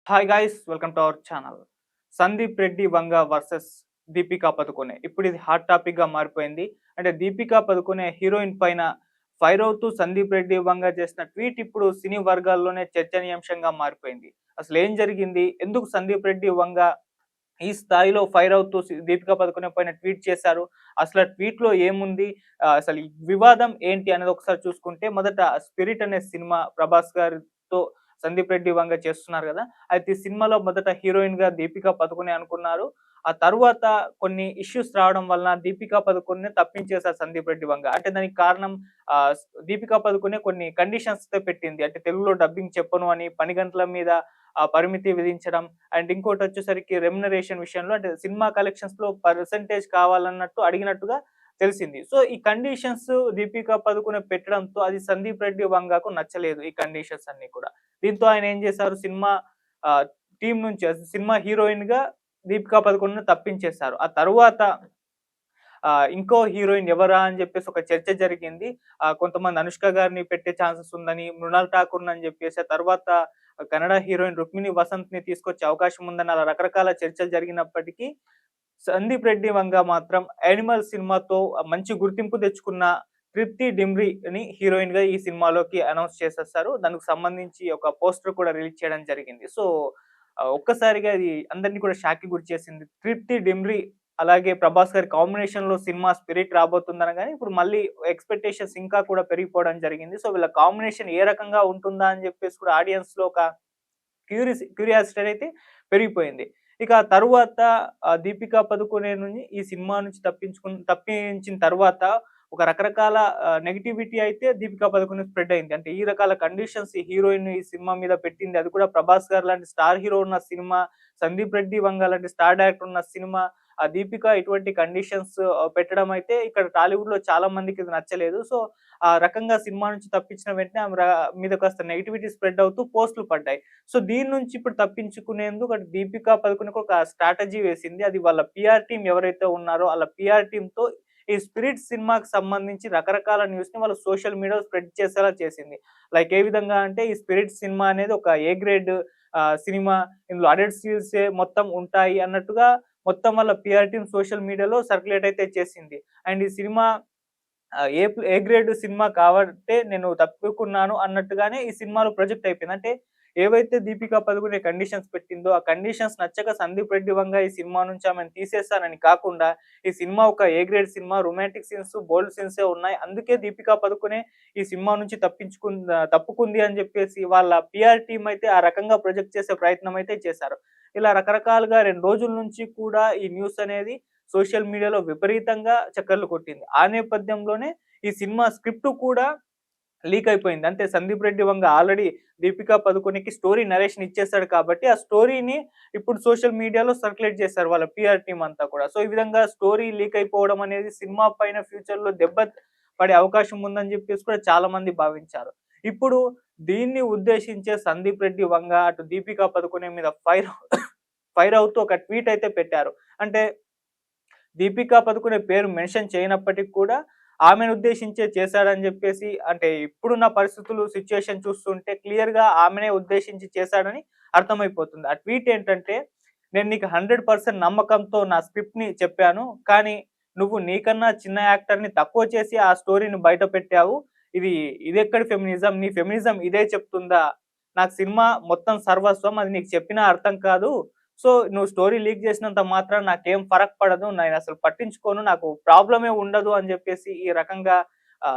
Hi guys welcome to our channel. Sandeep Reddy Vanga versus Deepika Padukone. ఇప్పుడు ఇది hot topic గా మారిపోయింది. అంటే దీపికా పదుకొనె హీరోయిన్ పైన ఫైర్ అవుతూ సందీప్ రెడ్డి వంగ చేసిన ట్వీట్ ఇప్పుడు సినీ వర్గాల్లోనే చర్చనీయాంశంగా మారిపోయింది. అసలు ఏం జరిగింది? ఎందుకు సందీప్ రెడ్డి వంగ ఈ స్థాయిలో ఫైర్ అవుతూ దీపికా పదుకొనె పైన ట్వీట్ చేశారు? అసలు ఆ ట్వీట్‌లో ఏముంది? అసలు ఈ వివాదం ఏంటి అనేది ఒకసారి చూసుకుంటే మొదట 'స్పిరిట్' అనే సినిమా ప్రభాస్ గారితో సందీప్ రెడ్డి వంగ చేస్తున్నారు గదా! అయితే ఈ సినిమాలో మొదట హీరోయిన్‌గా దీపికా పదుకొనె అనుకున్నారు. ఆ తరువాత కొన్ని ఇష్యూస్ రావడం వలన దీపికా పదుకొనెని తప్పించేశారు సందీప్ రెడ్డి వంగ. అంటే దానికి కారణం దీపికా పదుకొనె కొన్ని కండిషన్స్‌తో పెట్టింది. అంటే తెలుగులో డబ్బింగ్ చెప్పను అని, పని గంటల మీద పరిమితి విధించడం. అండ్ ఇంకోటొచ్చేసరికి రెమ్యునరేషన్ విషయంలో అంటే సినిమా కలెక్షన్స్‌లో పర్సెంటేజ్ కావాలన్నట్టు అడిగినట్టుగా తెలిసింది. సో, ఈ కండిషన్స్ దీపికా పదుకొనె పెట్టడంతో అది సందీప్ రెడ్డి వంగకు నచ్చలేదు ఈ కండిషన్స్ అన్నీ కూడా. దీంతో ఆయన ఏం చేశారు సినిమా ఆహ్, టీమ్ నుంచి సినిమా హీరోయిన్‌గా దీపికా పదుకొనెని తప్పించేశారు. ఆ తరువాత ఇంకో హీరోయిన్ ఎవరా అని జెప్పేసి ఒక చర్చ జరిగింది. కొంతమంది అనుష్క గారిని పెట్టే ఛాన్సెస్ ఉందని, మృణాల్ ఠాకూర్‌నని జెప్పేసి, ఆ తర్వాత కన్నడ హీరోయిన్ రుక్మిణి వసంత్‌ని తీసుకొచ్చే అవకాశం ఉందని అలా రకరకాల చర్చలు జరిగినప్పటికీ, సందీప్ రెడ్డి వంగ మాత్రం 'యానిమల్' సినిమాతో మంచి గుర్తింపు తెచ్చుకున్న తృప్తి డిమ్రీని హీరోయిన్‌గా ఈ సినిమాలోకి అనౌన్స్ చేసేసారు. దానికి సంబంధించి ఒక పోస్టర్ కూడా రిలీజ్ చేయడం జరిగింది. సో, ఒక్కసారిగా ఇది అందరిని కూడా షాక్‌కి గురిచేసింది. తృప్తి డిమ్రీ అలాగే ప్రభాస్ గారి కాంబినేషన్‌లో సినిమా 'స్పిరిట్' రాబోతుందనగానే ఇప్పుడు మళ్ళీ ఎక్స్‌పెక్టేషన్స్ ఇంకా కూడా పెరిగిపోవడం జరిగింది. సో, వీళ్ళ కాంబినేషన్ ఏ రకంగా ఉంటుందా అని జెప్పేసి కూడా ఆడియన్స్‌లో ఒక క్యూరియాసిటీ అయితే పెరిగిపోయింది. ఇక ఆ తరువాత దీపికా పదుకొనెని ఈ సినిమా నుంచి తప్పించిన తర్వాత ఒక రకరకాల నెగటివిటీ అయితే దీపికా పదుకొనెకి స్ప్రెడ్ అయింది. అంటే ఈ రకాల కండిషన్స్ ఈ హీరోయిన్ ఈ సినిమా మీద పెట్టింది. అది కూడా ప్రభాస్ గారు లాంటి స్టార్ హీరో ఉన్న సినిమా, సందీప్ రెడ్డి వంగ లాంటి స్టార్ డైరెక్టర్ ఉన్న సినిమా, ఆ దీపిక ఇటువంటి కండిషన్స్ పెట్టడం అయితే ఇక్కడ టాలీవుడ్‌లో చాలా మందికి ఇది నచ్చలేదు. సో, ఆ రకంగా సినిమా నుంచి తప్పించిన వెంటనే ఆమె మీద కాస్త నెగటివిటీ స్ప్రెడ్ అవుతూ పోస్ట్‌లు పడ్డాయి. సో, దీని నుంచి ఇప్పుడు తప్పించుకునేందుకు అటు దీపికా పదుకొనెకి ఒక స్ట్రాటజీ వేసింది. అది వాళ్ళ పీఆర్ టీమ్ ఎవరైతే ఉన్నారో ఆళ్ళ పీఆర్ టీమ్‌తో ఈ 'స్పిరిట్' సినిమాకి సంబంధించి రకరకాల న్యూస్‌ని వాళ్ళు సోషల్ మీడియాలో స్ప్రెడ్ చేసేలా చేసింది. లైక్ ఏ విధంగా అంటే ఈ 'స్పిరిట్' సినిమా అనేది ఒక ఏ గ్రేడ్ సినిమా. ఇందులో అడల్ట్ సీన్సే మొత్తం ఉంటాయి అన్నట్టుగా మొత్తం వాళ్ళ పీఆర్ టీమ్ సోషల్ మీడియాలో సర్క్యులేట్ అయితే చేసింది. అండ్ ఈ సినిమా ఏ గ్రేడ్ సినిమా కాబట్టే నేను తప్పుకున్నాను అన్నట్టుగానే ఈ సినిమాలో ప్రొజెక్ట్ అయిపోయింది. అంటే ఏవైతే దీపికా పదుకొనె కండిషన్స్ పెట్టిందో, ఆ కండిషన్స్ నచ్చక సందీప్ రెడ్డి వంగ ఈ సినిమా నుంచి ఆమెను తీసేసానని కాకుండా, ఈ సినిమా ఒక A grade cinema, romantic scenes, bold సీన్సే ఉన్నాయి. అందుకే దీపికా పదుకొనె ఈ సినిమా నుంచి తప్పుకుంది అని జెప్పేసి వాళ్ళ పీఆర్ టీమ్ అయితే ఆ రకంగా ప్రొజెక్ట్ చేసే ప్రయత్నం అయితే చేశారు. ఇలా రకరకాలుగా 2 రోజుల నుంచి కూడా ఈ న్యూస్ అనేది సోషల్ మీడియాలో విపరీతంగా చక్కర్లు కొట్టింది. ఆ నేపథ్యంలోనే ఈ సినిమా స్క్రిప్ట్ కూడా లీక్ అయిపోయింది. అంటే Sandeep Reddy Vanga already Deepika పదుకొనెకి story narration ఇచ్చేసాడు కాబట్టి, ఆ స్టోరీని ఇప్పుడు సోషల్ మీడియాలో సర్క్యులేట్ చేశారు వాళ్ళ పీఆర్ టీమ్ అంతా కూడా. సో, ఈ విధంగా స్టోరీ లీక్ అయిపోవడం అనేది సినిమా పైన ఫ్యూచర్‌లో దెబ్బ పడే అవకాశం ఉందని జెప్పేసి కూడా చాలా మంది భావించారు. ఇప్పుడు దీన్ని ఉద్దేశించే సందీప్ రెడ్డి వంగ అటు దీపికా పదుకొనె మీద ఫైర్ అవుతూ ఒక ట్వీట్ అయితే పెట్టారు. అంటే దీపికా పదుకొనె పేరు మెన్షన్ చేయనప్పటికి కూడా ఆమెను ఉద్దేశించే చేశాడని జెప్పేసి అంటే ఇప్పుడున్న పరిస్థితులు సిట్యుయేషన్ చూస్తుంటే క్లియర్‌గా ఆమెనే ఉద్దేశించి చేశాడని అర్థమైపోతుంది. ఆ ట్వీట్ ఏంటంటే, "నేను నీకు 100% నమ్మకంతో నా స్క్రిప్ట్‌ని చెప్పాను. కానీ నువ్వు నీకన్నా చిన్న యాక్టర్‌ని తక్కువ చేసి ఆ స్టోరీని బయట పెట్టావు. ఇదెక్కడి ఫెమినిజం? నీ ఫెమినిజం ఇదే చెప్తుందా? నాకు సినిమా మొత్తం సర్వస్వం. అది నీకు చెప్పినా అర్థం కాదు. సో, నువ్వు స్టోరీ లీక్ చేసినంత మాత్రాన నాకేం ఫరక్ పడదు. నేనసలు పట్టించుకోను. నాకు ప్రాబ్లమే ఉండదు" అని జెప్పేసి ఈ రకంగా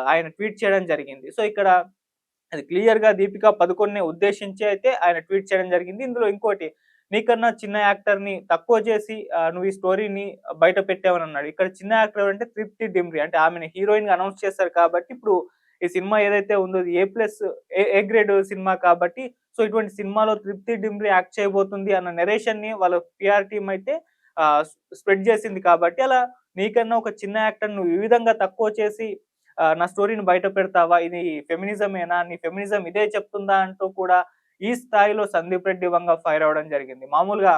ఆయన ట్వీట్ చేయడం జరిగింది. సో, ఇక్కడ అది క్లియర్‌గా దీపికా పదుకొనెని ఉద్దేశించి అయితే ఆయన ట్వీట్ చేయడం జరిగింది. ఇందులో ఇంకోటి నీకన్నా చిన్న యాక్టర్‌ని తక్కువ చేసి నువ్వు ఈ స్టోరీని బయట పెట్టావనన్నాడు. ఇక్కడ చిన్న యాక్టర్ ఎవరంటే తృప్తి డిమ్రీ. అంటే ఆమెని హీరోయిన్‌గా అనౌన్స్ చేశారు కాబట్టి ఇప్పుడు ఈ సినిమా ఏదైతే ఉందో ఇది ఏ గ్రేడ్ సినిమా కాబట్టి సో, ఇటువంటి సినిమాలో తృప్తి డిమ్రీ యాక్ట్ చేయబోతుంది అన్న నరేషన్‌ని వాళ్ళ పీఆర్ టీమ్ అయితే ఆహ్, స్ప్రెడ్ చేసింది కాబట్టి అలా నీకన్నా ఒక చిన్న యాక్టర్‌ని నువ్వు ఈ విధంగా తక్కువ చేసి నా స్టోరీని బయట పెడతావా? ఇది ఫెమినిజమేనా? నీ ఫెమినిజం ఇదే చెప్తుందా? అంటూ కూడా ఈ స్థాయిలో సందీప్ రెడ్డి వంగ ఫైర్ అవ్వడం జరిగింది. మామూలుగా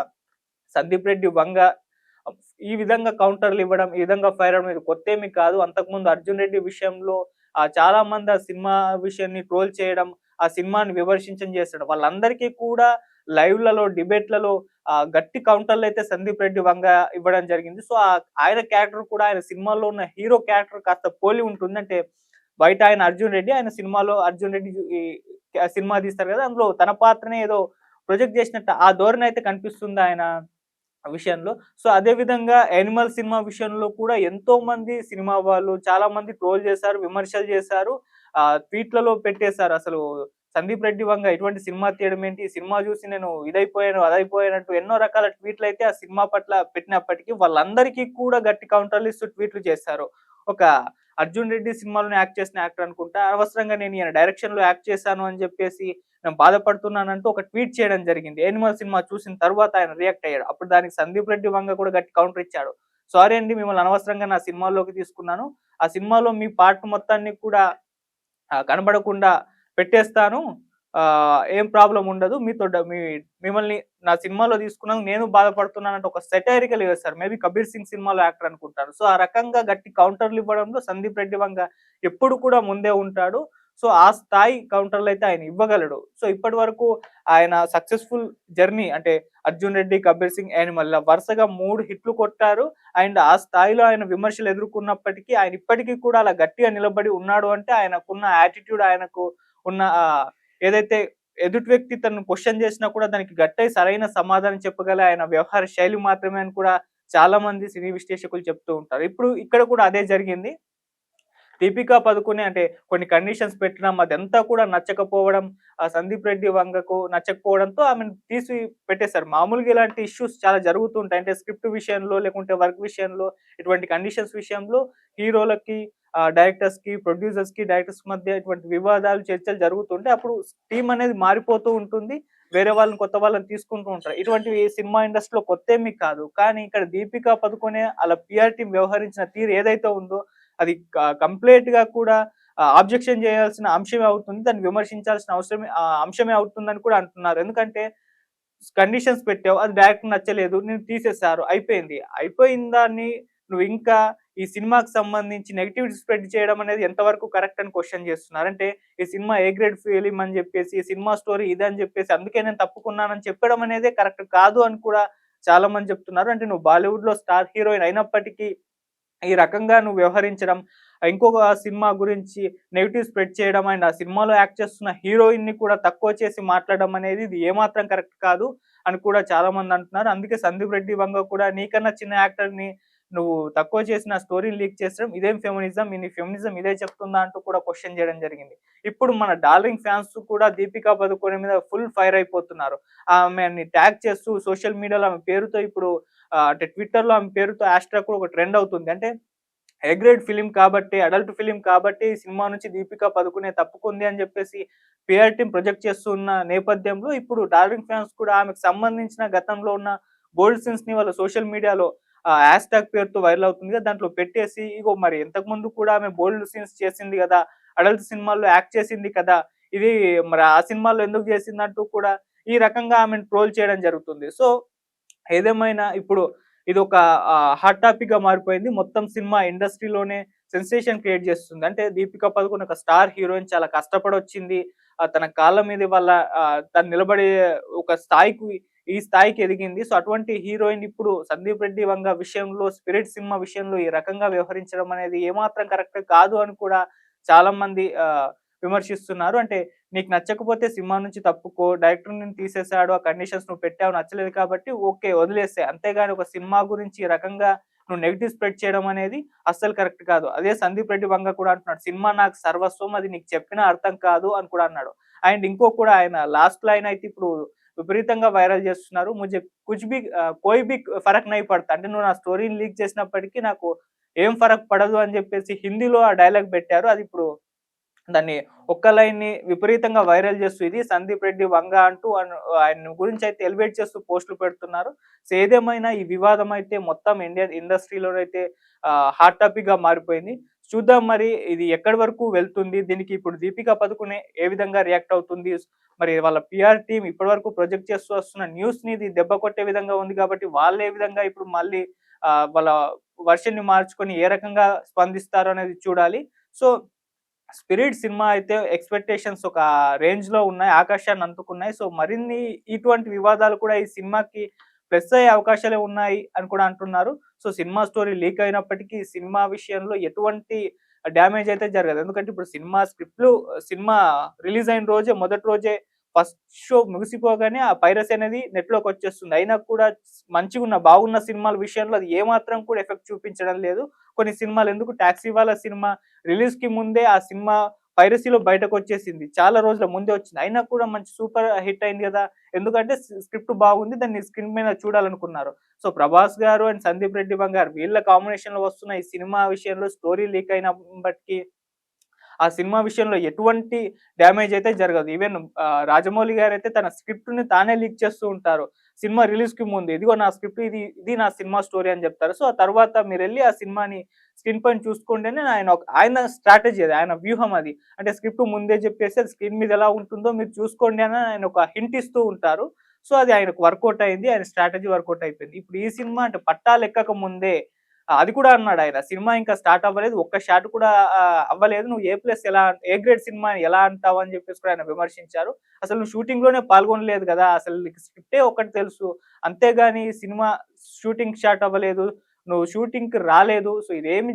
సందీప్ రెడ్డి వంగ ఈ విధంగా కౌంటర్‌లివ్వడం, ఈ విధంగా ఫైర్ అవ్వడం ఇది కొత్తేమి కాదు. అంతకుముందు 'అర్జున్ రెడ్డి' విషయంలో చాలా మంది ఆ సినిమా విషయాన్ని ట్రోల్ చేయడం, ఆ సినిమాని విమర్శించడం చేశాడు. వాళ్ళందరికీ కూడా లైవ్‌లలో, డిబేట్‌లలో గట్టి కౌంటర్‌లయితే సందీప్ రెడ్డి వంగ ఇవ్వడం జరిగింది. సో, ఆయన క్యారెక్టర్ కూడా ఆయన సినిమాలో ఉన్న హీరో క్యారెక్టర్ కాస్త పోలి ఉంటుంది. అంటే బయట ఆయన 'అర్జున్ రెడ్డి', ఆయన సినిమాలో 'అర్జున్ రెడ్డి' ఈ సినిమా తీస్తారు కదా! అందులో తన పాత్రనే ఏదో ప్రొజెక్ట్ చేసినట్టు ఆ ధోరణి అయితే కనిపిస్తుంది ఆయన విషయంలో. సో, అదే విధంగా 'యానిమల్' సినిమా విషయంలో కూడా ఎంతోమంది సినిమా వాళ్ళు చాలామంది ట్రోల్ చేశారు, విమర్శలు చేశారు. ట్వీట్‌లలో పెట్టేశారు. అసలు సందీప్ రెడ్డి వంగ ఇటువంటి సినిమా తీయడం ఏంటి? ఈ సినిమా చూసి నేను ఇదైపోయాను, అదైపోయానంటూ ఎన్నో రకాల ట్వీట్‌లయితే ఆ సినిమా పట్ల పెట్టినప్పటికీ వాళ్ళందరికీ కూడా గట్టి కౌంటర్‌లు ఇస్తూ ట్వీట్లు చేశారు. ఒక 'అర్జున్ రెడ్డి' సినిమాలోనే యాక్ట్ చేసిన యాక్టర్ అనుకుంటా. అనవసరంగా నేను ఈయన డైరెక్షన్‌లో యాక్ట్ చేశాను అని చెప్పేసి నేను బాధపడుతున్నానంటూ ఒక ట్వీట్ చేయడం జరిగింది. 'యానిమల్' సినిమా చూసిన తర్వాత ఆయన రియాక్ట్ అయ్యాడు. అప్పుడు దానికి సందీప్ రెడ్డి వంగ కూడా గట్టి కౌంటర్ ఇచ్చాడు. సారీ అండి, మిమ్మల్ని అనవసరంగా నా సినిమాల్లోకి తీసుకున్నాను. ఆ సినిమాలో మీ పార్ట్ మొత్తాన్ని కూడా కనబడకుండా పెట్టేస్తాను. ఏం ప్రాబ్లమ్ ఉండదు. మీతో మిమ్మల్ని నా సినిమాలో తీసుకున్నందుకు నేను బాధపడుతున్నానంటే ఒక సెటైరికల్ వేశారు. మేబీ 'కబీర్ సింగ్' సినిమాలో యాక్టర్ అనుకుంటాను. సో, ఆ రకంగా గట్టి కౌంటర్‌లు ఇవ్వడంలో సందీప్ రెడ్డి వంగ ఎప్పుడు కూడా ముందే ఉంటాడు. సో, ఆ స్థాయి కౌంటర్‌లయితే ఆయన ఇవ్వగలడు. సో, ఇప్పటి వరకు ఆయన సక్సెస్‌ఫుల్ జర్నీ అంటే 'అర్జున్ రెడ్డి', 'కబీర్ సింగ్', 'యానిమల్' ఇలా వరుసగా 3 హిట్లు కొట్టారు. అండ్ ఆ స్థాయిలో ఆయన విమర్శలు ఎదుర్కొన్నప్పటికీ ఆయన ఇప్పటికి కూడా అలా గట్టిగా నిలబడి ఉన్నాడు అంటే ఆయనకున్న యాటిట్యూడ్, ఆయనకు ఉన్న ఏదైతే ఎదుటి వ్యక్తి తనను క్వెషన్ చేసినా కూడా దానికి గట్టై సరైన సమాధానం చెప్పగల ఆయన వ్యవహార శైలి మాత్రమే అని కూడా చాలా మంది సినీ విశ్లేషకులు చెప్తూ ఉంటారు. ఇప్పుడు ఇక్కడ కూడా అదే జరిగింది. దీపికా పదుకొనె అంటే కొన్ని కండిషన్స్ పెట్టడం అదంతా కూడా నచ్చకపోవడం, సందీప్ రెడ్డి వంగకు నచ్చకపోవడంతో ఆమెను తీసి పెట్టేశారు. మామూలుగా ఇలాంటి ఇష్యూస్ చాలా జరుగుతూ ఉంటాయి. అంటే స్క్రిప్ట్ విషయంలో, లేకుంటే వర్క్ విషయంలో, ఇటువంటి కండిషన్స్ విషయంలో హీరోలకి, డైరెక్టర్స్‌కి, ప్రొడ్యూసర్స్‌కి, డైరెక్టర్స్ మధ్య ఇటువంటి వివాదాలు, చర్చలు జరుగుతుంటాయి. అప్పుడు టీమ్ అనేది మారిపోతూ ఉంటుంది. వేరే వాళ్ళని, కొత్త వాళ్ళని తీసుకుంటూ ఉంటారు. ఇటువంటివి సినిమా ఇండస్ట్రీలో కొత్తేమీ కాదు. కానీ ఇక్కడ దీపికా పదుకొనె అలా పీఆర్ టీమ్ వ్యవహరించిన తీరు ఏదైతే ఉందో అది కంప్లీట్‌గా కూడా ఆబ్జెక్షన్ చేయాల్సిన అంశమే అవుతుంది. దాన్ని విమర్శించాల్సిన అంశమే అవుతుందని కూడా అంటున్నారు. ఎందుకంటే కండిషన్స్ పెట్టావు. అది డైరెక్ట్‌కి నచ్చలేదు. నేను తీసేసారు. అయిపోయింది. అయిపోయిన దాన్ని నువ్వింకా ఈ సినిమాకి సంబంధించి నెగెటివిటీ స్ప్రెడ్ చేయడం అనేది ఎంతవరకు కరెక్ట్ అని క్వెషన్ చేస్తున్నారు. అంటే ఈ సినిమా ఏ గ్రేడ్ ఫిల్మ్ అని చెప్పేసి, ఈ సినిమా స్టోరీ ఇదని చెప్పేసి, అందుకే నేను తప్పుకున్నానని చెప్పడం అనేదే కరెక్ట్ కాదు అని కూడా చాలా మంది చెప్తున్నారు. అంటే నువ్వు బాలీవుడ్‌లో స్టార్ హీరోయిన్ అయినప్పటికీ ఈ రకంగా నువ్వు వ్యవహరించడం, ఇంకొక సినిమా గురించి నెగెటివ్ స్ప్రెడ్ చేయడం అండ్ ఆ సినిమాలో యాక్ట్ చేస్తున్న హీరోయిన్‌ని కూడా తక్కువ చేసి మాట్లాడడం అనేది ఇది ఏమాత్రం కరెక్ట్ కాదు అని కూడా చాలామంది అంటున్నారు. అందుకే సందీప్ రెడ్డి వంగ కూడా నీకన్నా చిన్న యాక్టర్‌ని నువ్వు తక్కువ చేసి నా స్టోరీని లీక్ చేసడం ఇదేం ఫెమినిజం? నీ ఫెమినిజం ఇదే చెప్తుందా? అంటూ కూడా క్వెషన్ చేయడం జరిగింది. ఇప్పుడు మన డార్లింగ్ ఫ్యాన్స్ కూడా దీపికా పదుకొనె మీద ఫుల్ ఫైర్ అయిపోతున్నారు. ఆమెని ట్యాగ్ చేస్తూ సోషల్ మీడియాలో ఆమె పేరుతో ఇప్పుడు అంటే ట్విట్టర్‌లో ఆమె పేరుతో హ్యాష్‌ట్యాగ్ కూడా ఒక ట్రెండ్ అవుతుంది. అంటే ఏ గ్రేడ్ ఫిల్మ్ కాబట్టి, అడల్ట్ ఫిల్మ్ కాబట్టి ఈ సినిమా నుంచి దీపికా పదుకొనె తప్పుకుంది అని చెప్పేసి పీఆర్ టీమ్ ప్రొజెక్ట్ చేస్తున్న నేపథ్యంలో ఇప్పుడు డార్లింగ్ ఫ్యాన్స్ కూడా ఆమెకు సంబంధించిన గతంలో ఉన్న బోల్డ్ సీన్స్‌ని వాళ్ళ సోషల్ మీడియాలో హ్యాష్‌ట్యాగ్ పేరుతో వైరల్ అవుతుంది కదా! దాంట్లో పెట్టేసి ఇగో మరి ఇంతకుముందు కూడా ఆమె బోల్డ్ సీన్స్ చేసింది గదా! అడల్ట్ సినిమాల్లో యాక్ట్ చేసింది కదా! ఇది మరి ఆ సినిమాలో ఎందుకు చేసిందంటూ కూడా ఈ రకంగా ఆమెను ట్రోల్ చేయడం జరుగుతుంది. సో, ఏదేమైనా ఇప్పుడు ఇదొక హాట్ టాపిక్‌గా మారిపోయింది. మొత్తం సినిమా ఇండస్ట్రీలోనే సెన్సేషన్ క్రియేట్ చేస్తుంది. అంటే దీపికా పదుకొనె ఒక స్టార్ హీరోయిన్ చాలా కష్టపడొచ్చింది. తన కాళ్ళ మీద వాళ్ళ తను నిలబడే ఒక స్థాయికి ఈ స్థాయికి ఎదిగింది. సో, అటువంటి హీరోయిన్ ఇప్పుడు సందీప్ రెడ్డి వంగ విషయంలో 'స్పిరిట్' సినిమా విషయంలో ఈ రకంగా వ్యవహరించడం అనేది ఏమాత్రం కరెక్ట్ కాదు అని కూడా చాలామంది విమర్శిస్తున్నారు. అంటే నీకు నచ్చకపోతే సినిమా నుంచి తప్పుకో. డైరెక్టర్ నిన్ను తీసేసాడు. ఆ కండిషన్స్ నువ్వు పెట్టావు నచ్చలేదు కాబట్టి ఓకే. వదిలేసేయి. అంతేగాని ఒక సినిమా గురించి ఈ రకంగా నువ్వు నెగెటివ్ స్ప్రెడ్ చేయడం అనేది అస్సలు కరెక్ట్ కాదు. అదే సందీప్ రెడ్డి వంగ కూడా అంటున్నాడు. సినిమా నాకు సర్వస్వం. అది నీకు చెప్పినా అర్థం కాదు అని కూడా అన్నాడు. అండ్ ఇంకో కూడా ఆయన లాస్ట్ లైన్ అయితే ఇప్పుడు విపరీతంగా వైరల్ చేస్తున్నారు. ముझे कुछ भी कोई भी ఫరక్ नहीं పడతా. అంటే నువ్వు నా స్టోరీని లీక్ చేసినప్పటికీ నాకు ఏం ఫరక్ పడదు అని చెప్పేసి హిందీలో ఆ డైలాగ్ పెట్టారు. అది ఇప్పుడు దాన్ని ఒక్క లైన్‌ని విపరీతంగా వైరల్ చేస్తూ ఇది సందీప్ రెడ్డి వంగ అంటూ ఆయన గురించి అయితే ఎలివేట్ చేస్తూ పోస్టులు పెడుతున్నారు. సో, ఏదేమైనా ఈ వివాదం అయితే మొత్తం ఇండియన్ ఇండస్ట్రీలోనైతే హాట్ టాపిక్‌గా మారిపోయింది. చూద్దాం మరి ఇది ఎక్కడి వరకు వెళ్తుంది? దీనికి ఇప్పుడు దీపికా పదుకొనె ఏ విధంగా రియాక్ట్ అవుతుంది? మరి వాళ్ళ పీఆర్ టీమ్ ఇప్పటివరకు ప్రొజెక్ట్ చేస్తూ వస్తున్న న్యూస్‌ని ఇది దెబ్బ కొట్టే విధంగా ఉంది కాబట్టి వాళ్ళు ఏ విధంగా ఇప్పుడు మళ్ళీ వాళ్ళ వెర్షన్‌ని మార్చుకొని ఏ రకంగా స్పందిస్తారో అనేది చూడాలి. సో స్పిరిట్ సినిమా అయితే ఎక్స్‌పెక్టేషన్స్ ఒక రేంజ్‌లో ఉన్నాయి. ఆకాశాన్ని అందుకున్నాయి. సో, మరిన్ని ఇటువంటి వివాదాలు కూడా ఈ సినిమాకి ప్లస్ అయ్యే అవకాశాలే ఉన్నాయి అని కూడా అంటున్నారు. సో, సినిమా స్టోరీ లీక్ అయినప్పటికీ సినిమా విషయంలో ఎటువంటి డ్యామేజ్ అయితే జరగదు. ఎందుకంటే ఇప్పుడు సినిమా రిలీజ్ అయిన రోజే మొదటి రోజే ఫస్ట్ షో ముగిసిపోగానే ఆ పైరసీ అనేది నెట్‌లోకొచ్చేస్తుంది. అయినా కూడా బాగున్న సినిమాల విషయంలో అది ఏమాత్రం కూడా ఎఫెక్ట్ చూపించడం లేదు. కొన్ని సినిమాలు ఎందుకు 'టాక్సీవాలా' సినిమా రిలీజ్‌కి ముందే ఆ సినిమా పైరసీలో బయటకొచ్చేసింది. చాలా రోజుల ముందే వచ్చింది. అయినా కూడా మంచి సూపర్ హిట్ అయింది గదా! ఎందుకంటే స్క్రిప్ట్ బాగుంది. దాన్ని స్క్రీన్ మీద చూడాలనుకున్నారు. సో, 'ప్రభాస్' గారు అండ్ 'సందీప్ రెడ్డి బంగారు' వీళ్ళ కాంబినేషన్‌లో వస్తున్న ఈ సినిమా విషయంలో స్టోరీ లీక్ అయినప్పటికి ఆ సినిమా విషయంలో ఎటువంటి డ్యామేజ్ అయితే జరగదు. ఈవెన్ రాజమౌళి గారైతే తన స్క్రిప్ట్‌ని తానే లీక్ చేస్తూ ఉంటారు. సినిమా రిలీజ్‌కి ముందు ఇదిగో నా స్క్రిప్ట్ ఇది నా సినిమా స్టోరీ అని జెప్తారు. సో, ఆ తర్వాత మీరెళ్లి ఆ సినిమాని స్క్రీన్ పైన చూసుకోండి అని ఆయన స్ట్రాటజీ అది. ఆయన వ్యూహం అది. అంటే స్క్రిప్ట్ ముందే జెప్పేసి అది స్క్రీన్ మీద ఎలా ఉంటుందో మీరు చూసుకోండి అని ఆయన ఒక హింట్ ఇస్తూ ఉంటారు. సో, అది ఆయనకు వర్కౌట్ అయింది. ఆయన స్ట్రాటజీ వర్కౌట్ అయిపోయింది. ఇప్పుడు ఈ సినిమా అంటే పట్టాలెక్కక ముందే అది కూడా అన్నాడాయన. సినిమా ఇంకా స్టార్ట్ అవ్వలేదు. ఒక్క షాట్ కూడా అవ్వలేదు. నువ్వు ఏ గ్రేడ్ సినిమా ఎలా అంటావు అని చెప్పేసి కూడా ఆయన విమర్శించారు. అసలు నువ్వు షూటింగ్‌లోనే పాల్గొనలేదు గదా! అసలు నీకు స్క్రిప్టే ఒకటి తెలుసు. అంతేగాని సినిమా షూటింగ్ స్టార్ట్ అవ్వలేదు. నువ్వు షూటింగ్‌కి రాలేదు. సో, ఇదేమి